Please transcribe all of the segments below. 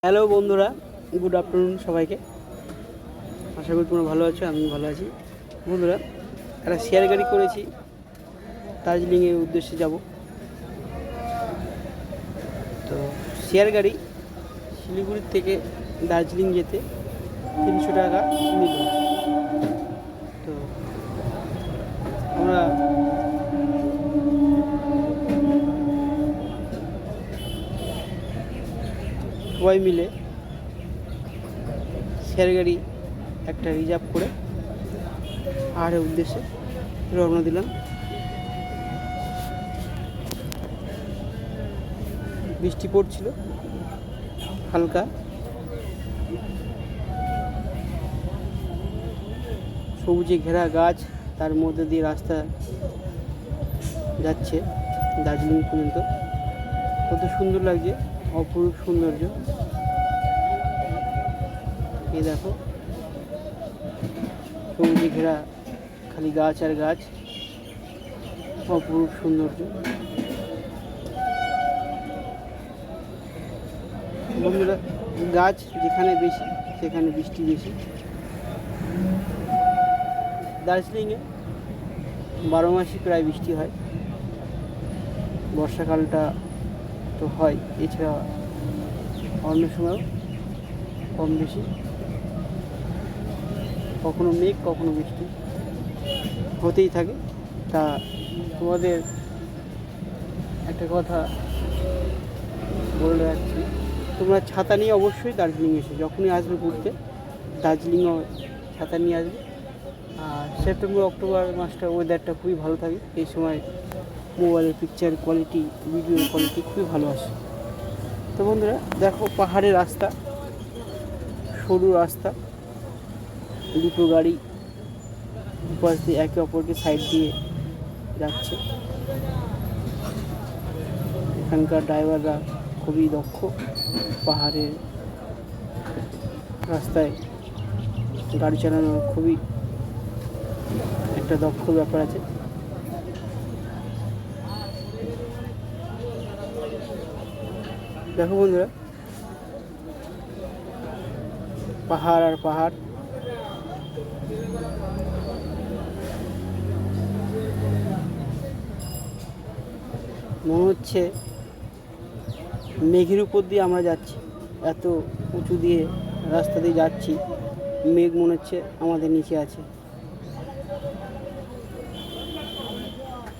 Hello বন্ধুরা, good afternoon সবাইকে। আশা করি তোমরা ভালো আছো, আমি ভালো আছি। বন্ধুরা, একটা শেয়ার গাড়ি করেছি, দার্জিলিংয়ের উদ্দেশ্যে যাব। তো শেয়ার গাড়ি শিলিগুড়ির থেকে দার্জিলিং যেতে 300 টাকা নিল। তো আমরা সবাই মিলে শেয়ার গাড়ি একটা রিজার্ভ করে পাহাড়ের উদ্দেশ্যে রওনা দিলাম। বৃষ্টি পড়ছিল হালকা, সবুজে ঘেরা গাছ, তার মধ্যে দিয়ে রাস্তা যাচ্ছে দার্জিলিং পর্যন্ত। কত সুন্দর লাগছে, অপরূপ সৌন্দর্য। এই দেখো, সবুজে ঘেরা খালি গাছ আর গাছ, অপরূপ সৌন্দর্য। বন্ধুরা, গাছ যেখানে বেশি সেখানে বৃষ্টি বেশি। দার্জিলিংয়ে 12 মাসই প্রায় বৃষ্টি হয়, বর্ষাকালটা তো হয়, এছাড়া অন্য সময়ও কম বেশি, কখনো মেঘ কখনো বৃষ্টি হতেই থাকে। তা তোমাদের একটা কথা বলে রাখছি, তোমরা ছাতা নিয়ে অবশ্যই দার্জিলিং এসো। যখনই আসবে ঘুরতে, দার্জিলিংও ছাতা নিয়ে আসবে। আর সেপ্টেম্বর অক্টোবর মাসটা ওয়েদারটা খুবই ভালো থাকে। এই সময় মোবাইলের পিকচার কোয়ালিটি, ভিডিও কোয়ালিটি খুবই ভালো আসে। তো বন্ধুরা দেখো, পাহাড়ের রাস্তা, সরু রাস্তা, দুটো গাড়ি উপাস দিয়ে একে অপরকে সাইড দিয়ে যাচ্ছে। এখানকার ড্রাইভাররা খুবই দক্ষ। পাহাড়ের রাস্তায় গাড়ি চালানোর খুবই একটা দক্ষ ব্যাপার আছে। দেখো বন্ধুরা, পাহাড় আর পাহাড়। মনে হচ্ছে মেঘের উপর দিয়ে আমরা যাচ্ছি, এত উঁচু দিয়ে রাস্তা দিয়ে যাচ্ছি, মেঘ মনে হচ্ছে আমাদের নিচে আছে।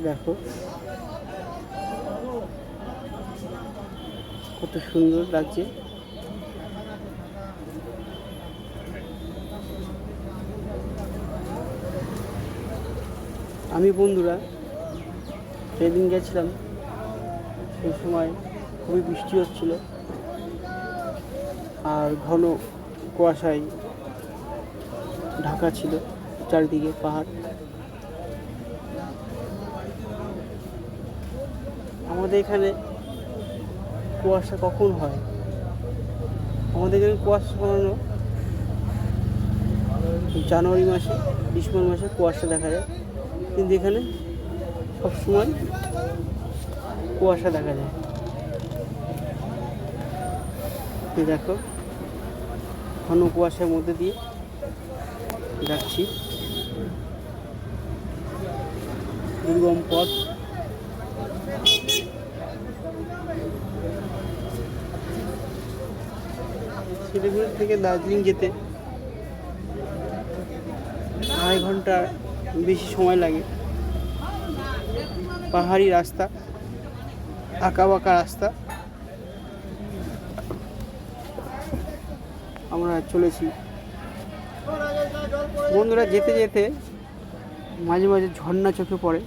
দেখো কত সুন্দর লাগছে। আমি বন্ধুরা সেদিন গেছিলাম, সেই সময় খুবই বৃষ্টি হচ্ছিল আর ঘন কুয়াশায় ঢাকা ছিল চারিদিকে পাহাড়। আমাদের এখানে কুয়াশা কখন হয়? আমাদের এখানে কুয়াশা বানানো জানুয়ারি মাসে, ডিসেম্বর মাসে কুয়াশা দেখা যায়, কিন্তু এখানে সবসময় কুয়াশা দেখা যায়। দেখো, ঘন কুয়াশার মধ্যে দিয়ে যাচ্ছি, দুর্গম পথ। শিলিগুড়ি থেকে দার্জিলিং যেতে 2.5 ঘন্টার বেশি সময় লাগে। পাহাড়ি রাস্তা, আঁকাবাঁকা রাস্তা, আমরা চলেছি। বন্ধুরা, যেতে যেতে মাঝে মাঝে ঝর্ণা চোখে পড়ে।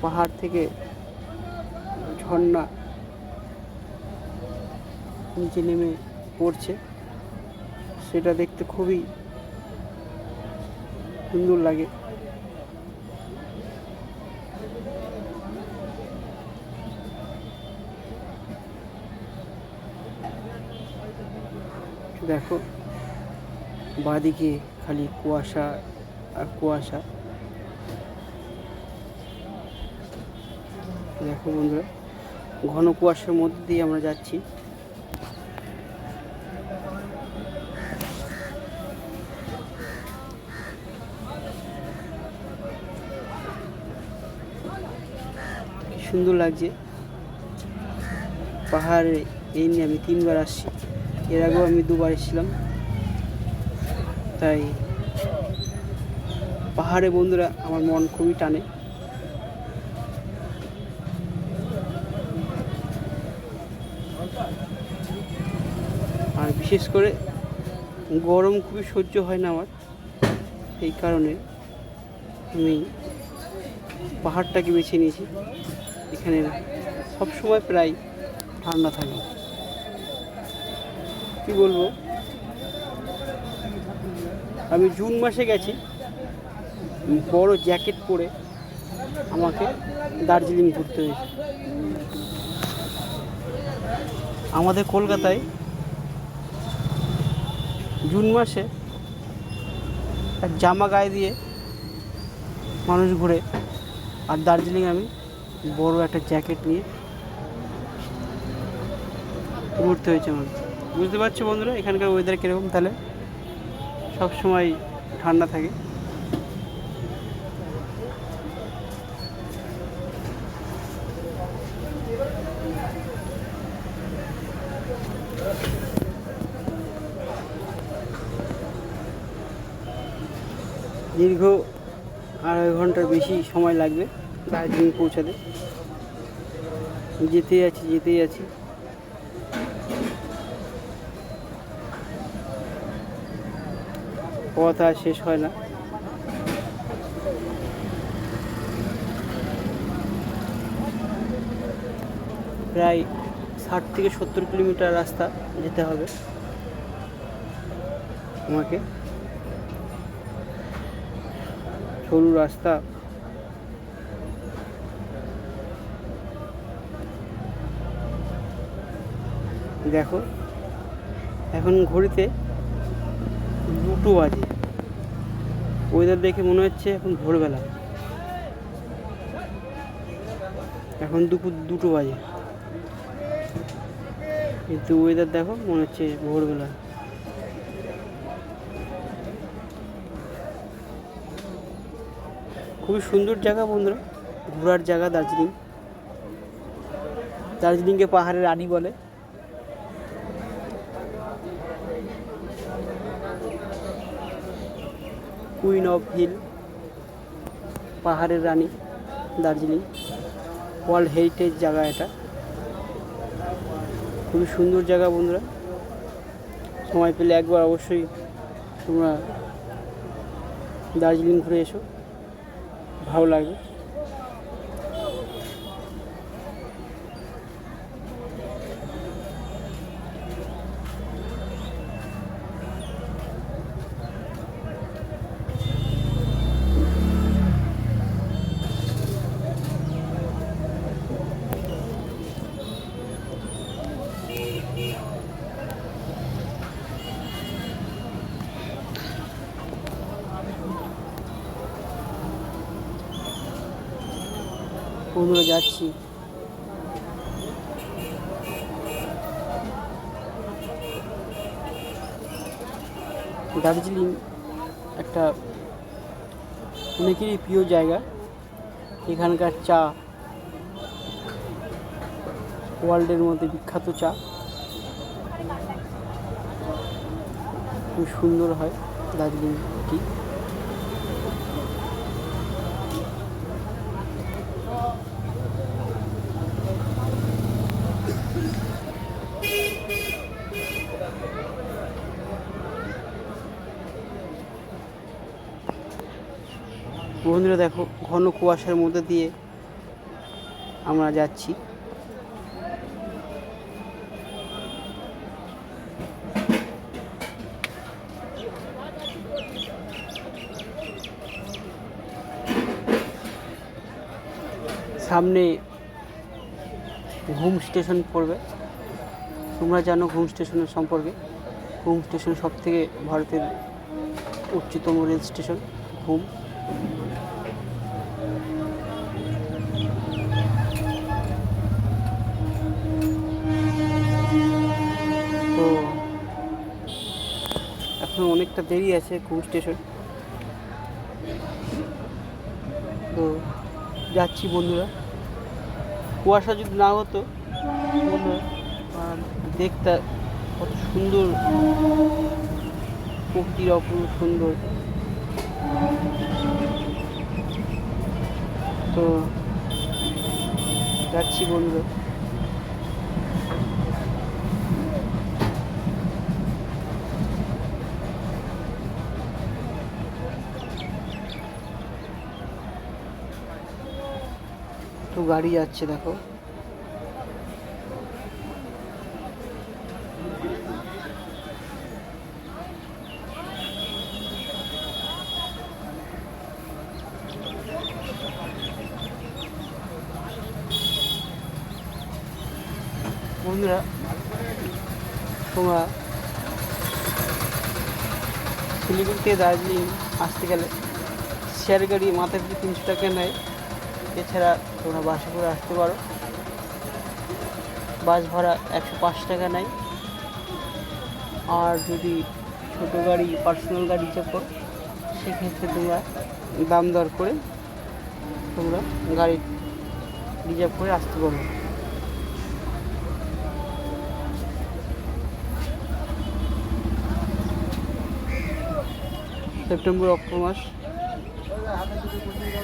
পাহাড় থেকে ঝর্ণা নিচে নেমে পড়ছে, সেটা দেখতে খুবই সুন্দর লাগে। দেখো, বাঁদিকে খালি কুয়াশা আর কুয়াশা। দেখো বন্ধুরা, ঘন কুয়াশার মধ্যে দিয়ে আমরা যাচ্ছি। কি সুন্দর লাগছে পাহাড়ে। এই নিয়ে আমি 3বার আসছি, এর আগেও আমি 2বার এসেছিলাম। তাই পাহাড়ে বন্ধুরা আমার মন খুবই টানে। আর বিশেষ করে গরম খুবই সহ্য হয় না আমার, এই কারণে আমি পাহাড়টাকে বেছে নিয়েছি। এখানে সবসময় প্রায় ঠান্ডা থাকে। কি বলবো, আমি জুন মাসে গেছি, বড় জ্যাকেট পরে আমাকে দার্জিলিং ঘুরতে হয়েছে। আমাদের কলকাতায় জুন মাসে এক জামা গায়ে দিয়ে মানুষ ঘুরে, আর দার্জিলিং আমি বড় একটা জ্যাকেট নিয়ে ঘুরতে হয়েছে আমার। বুঝতে পারছো বন্ধুরা এখানকার ওয়েদার কীরকম? তাহলে সবসময় ঠান্ডা থাকে। দীর্ঘ 2.5 ঘন্টার বেশি সময় লাগবে দার্জিলিং পৌঁছাতে। যেতেই আছি। পথ আর শেষ হয় না। প্রায় 60 থেকে 70 কিলোমিটার রাস্তা যেতে হবে আমাকে। সরু রাস্তা, দেখো এখন ঘড়িতে 2টো বাজে। ওয়েদার দেখে মনে হচ্ছে এখন ভোরবেলা, এখন দুপুর 2টো বাজে, কিন্তু ওয়েদার দেখো মনে হচ্ছে ভোরবেলা। খুবই সুন্দর জায়গা বন্ধুরা, ঘোরার জায়গা দার্জিলিং। দার্জিলিংকে পাহাড়ের রানী বলে। কুইন অফ হিল, পাহাড়ের রানী দার্জিলিং, ওয়ার্ল্ড হেরিটেজ জায়গা এটা। খুবই সুন্দর জায়গা বন্ধুরা, সময় পেলে একবার অবশ্যই তোমরা দার্জিলিং ঘুরে এসো, ভালো লাগবে। বন্ধুরা যাচ্ছি। দার্জিলিং একটা অনেকেরই প্রিয় জায়গা। এখানকার চা ওয়ার্ল্ডের মধ্যে বিখ্যাত চা, খুব সুন্দর হয় দার্জিলিং টি। বন্ধুরা দেখো ঘন কুয়াশার মধ্যে দিয়ে আমরা যাচ্ছি। সামনে ঘুম স্টেশন পড়বে। তোমরা জানো ঘুম স্টেশনের সম্পর্কে। ঘুম স্টেশন সবথেকে ভারতের উচ্চতম রেল স্টেশন ঘুম। এখন অনেকটা দেরি আছে ঘুম স্টেশন, তো যাচ্ছি বন্ধুরা। কুয়াশা যদি না হতো বন্ধুরা, দেখতে কত সুন্দর, প্রকৃতির অপূর্ব সুন্দর। তো যাচ্ছি বন্ধুরা। তো গাড়ি যাচ্ছে দেখো। বন্ধুরা তোমরা শিলিগুড়ি থেকে দার্জিলিং আসতে গেলে শেয়ার গাড়ি মাথা পিছু 300 টাকা নেয়। এছাড়া তোমরা বাসে করে আসতে পারো, বাস ভাড়া 105 টাকা নেয়। আর যদি ছোটো গাড়ি পার্সোনাল গাড়ি রিজার্ভ করো সেক্ষেত্রে তোমরা দাম দর করে তোমরা গাড়ি রিজার্ভ করে আসতে পারো। সেপ্টেম্বর অক্টোবর মাস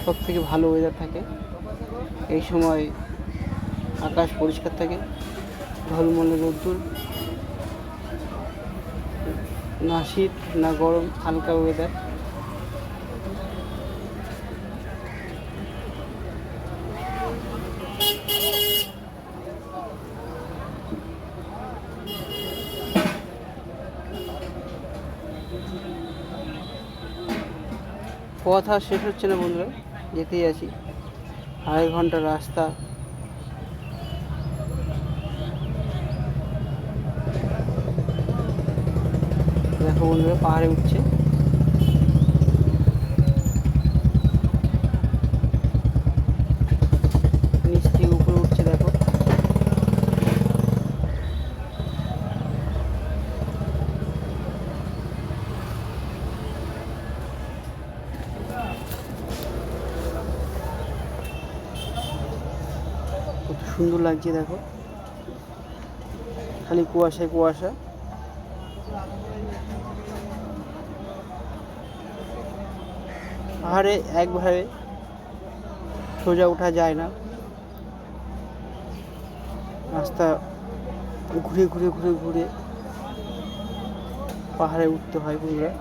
সব থেকে ভালো ওয়েদার থাকে। এই সময় আকাশ পরিষ্কার থাকে, ঝলমলে রোদ্দুর, না শীত না গরম, হালকা ওয়েদার। পথ আর শেষ হচ্ছে না বন্ধুরা, যেতেই আছি। 2.5 ঘন্টার রাস্তা। দেখো বন্ধুরা পাহাড়ে উঠছে। নিচ থেকে উপরে উঠছে দেখো। কত সুন্দর লাগছে দেখো, খালি কুয়াশায় কুয়াশা। পাহাড়ে একভাবে সোজা ওঠা যায় না, রাস্তা ঘুরে ঘুরে ঘুরে ঘুরে পাহাড়ে উঠতে হয় বন্ধুরা।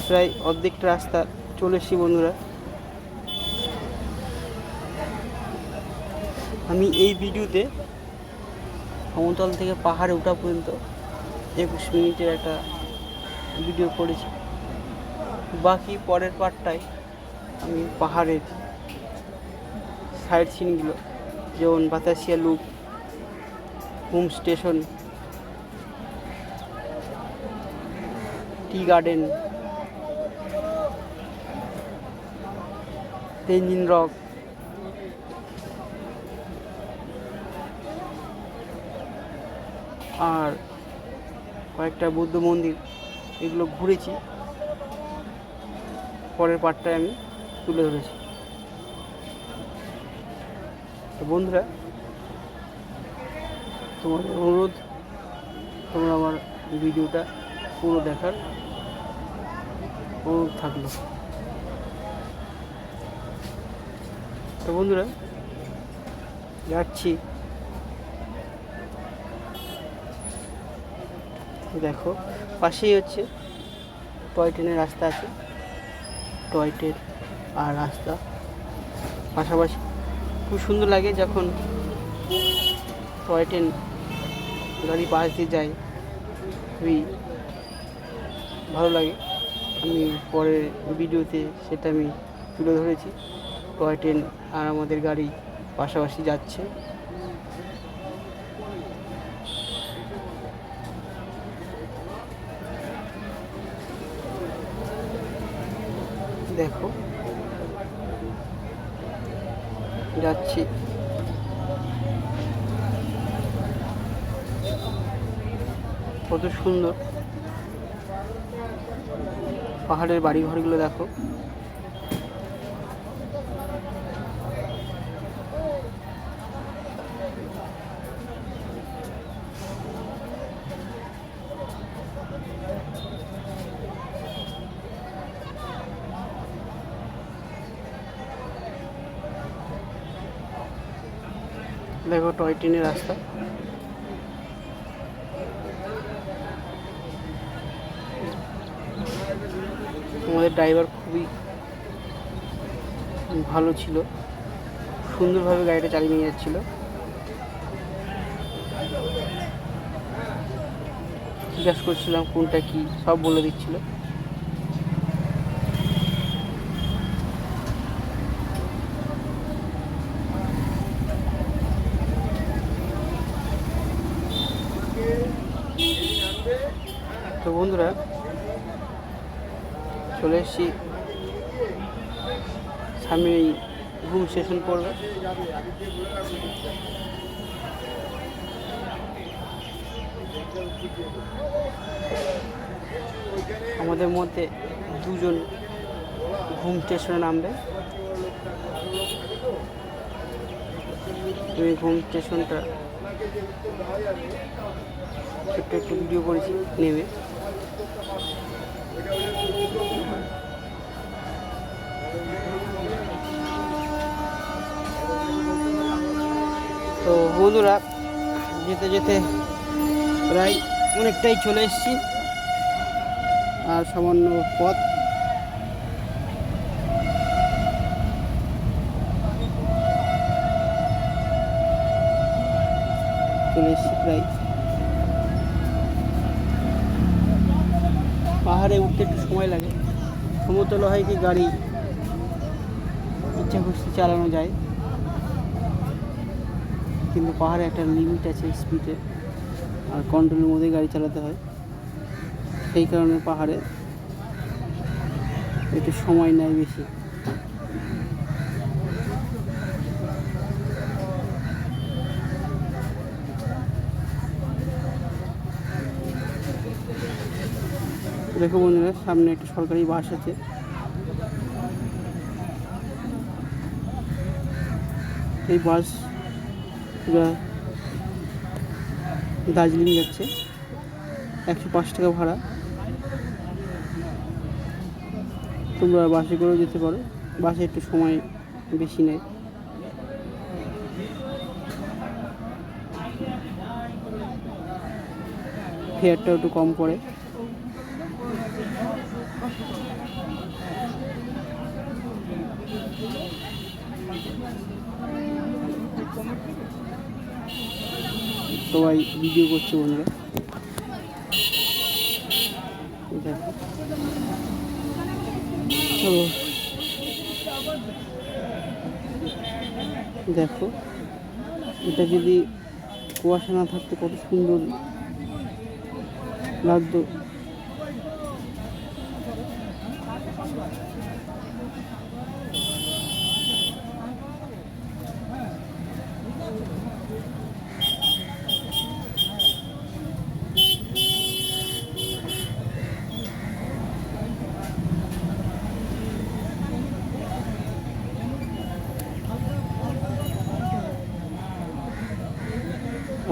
প্রায় অর্ধেকটা রাস্তা চলে এসেছি বন্ধুরা। আমি এই ভিডিওতে সমতল থেকে পাহাড়ে ওঠা পর্যন্ত 21 মিনিটের একটা ভিডিও করেছি। বাকি পরের পার্টটায় আমি পাহাড়ের সাইড সিনগুলো, যেমন Batasia loop, home station, tea garden, Tenzing rock, আর কয়েকটা বৌদ্ধ মন্দির, এগুলো ঘুরেছি। পরের পার্টটায় আমি তুলে ধরেছি। তো বন্ধুরা তোমাদের অনুরোধ, তোমরা আমার ভিডিওটা পুরো দেখার অনুরোধ থাকলো। তো বন্ধুরা যাচ্ছি, দেখো পাশেই হচ্ছে টয় ট্রেনের রাস্তা আছে। টয় ট্রেন আর রাস্তা পাশাপাশি, খুব সুন্দর লাগে যখন টয় ট্রেন গাড়ি পাশ দিয়ে যায়, খুবই ভালো লাগে। আমি পরের ভিডিওতে সেটা আমি তুলে ধরেছি, টয় ট্রেন আর আমাদের গাড়ি পাশাপাশি যাচ্ছে। দেখো যাচ্ছি। কত সুন্দর পাহাড়ের বাড়ি ঘরগুলো দেখো। দেখো টয় ট্রেনের রাস্তা। আমাদের ড্রাইভার খুবই ভালো ছিল, সুন্দরভাবে গাড়িটা চালিয়ে নিয়ে যাচ্ছিল। জিজ্ঞাসা করছিলাম কোনটা কি, সব বলে দিচ্ছিল। তো বন্ধুরা চলে এসেছি সামনে এই ঘুম স্টেশন পড়বে। আমাদের মধ্যে দুজন ঘুম স্টেশনে নামবে। আমি ঘুম স্টেশনটা একটু ভিডিও করেছি নেমে। তো বন্ধুরা যেতে যেতে প্রায় অনেকটাই চলে এসেছি, আর সামান্য পথ। চলে এসেছি প্রায়। পাহাড়ে উঠতে একটু সময় লাগে। সমতল হয় কি গাড়ি ইচ্ছা খুশি চালানো যায়, কিন্তু পাহাড়ে একটা লিমিট আছে স্পিডে, আর কন্ট্রোলের মধ্যে গাড়ি চালাতে হয়। সেই কারণে পাহাড়ে একটু সময় নেয় বেশি। দেখো বন্ধুরা সামনে একটা সরকারি বাস আছে। এই বাস দার্জিলিং যাচ্ছে। 105 টাকা ভাড়া। তোমরা বাসে করেও যেতে পারো, বাসে একটু সময় বেশি নেয়। ফেয়ারটাও একটু কম পড়ে। সবাই ভিডিও করছে বন্ধুরা। দেখো এটা যদি কুয়াশা না থাকতো কত সুন্দর লাগতো।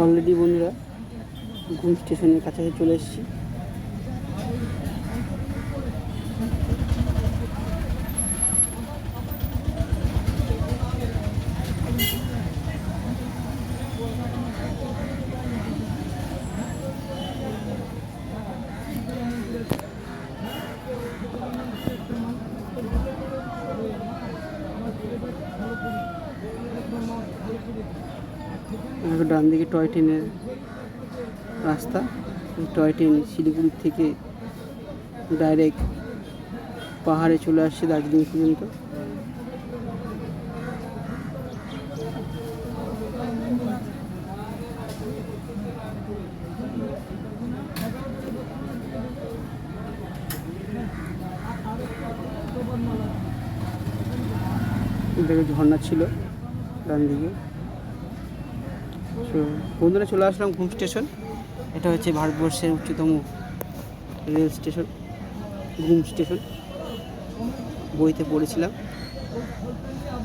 অলরেডি বন্ধুরা ঘুম স্টেশনের কাছাকাছি চলে এসেছি। ডান দিকে টয় ট্রেনের রাস্তা। টয় ট্রেন শিলিগুড়ি থেকে ডাইরেক্ট পাহাড়ে চলে আসছে দার্জিলিং পর্যন্ত। দেখো ঝর্ণা ছিল ডান দিকে। তো বন্ধুরা চলে আসলাম ঘুম স্টেশন। এটা হচ্ছে ভারতবর্ষের উচ্চতম রেল স্টেশন, ঘুম স্টেশন। বইতে পড়েছিলাম,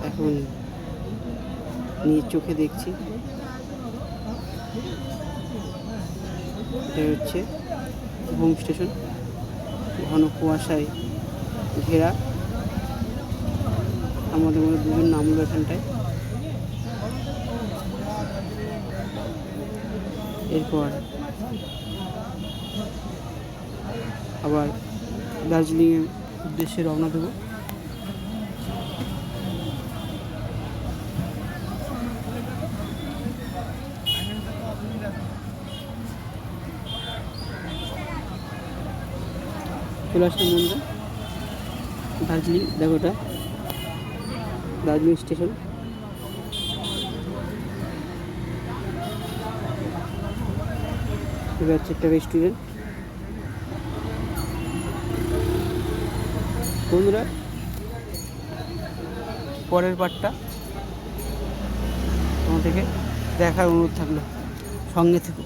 এখন নিজ চোখে দেখছি। এটা হচ্ছে ঘুম স্টেশন, ঘন কুয়াশায় ঘেরা। আমাদের মধ্যে দুজন নামলো এখানটায়। এরপর আবার দার্জিলিংয়ের উদ্দেশ্যে রওনা দেবো। চলে আসলাম বন্ধুরা দার্জিলিং। দেখো এটা দার্জিলিং স্টেশন। এটা হচ্ছে একটা রেস্টুরেন্ট। বন্ধুরা পরের পার্টটা তোমার থেকে দেখার অনুরোধ থাকলো, সঙ্গে থেকো।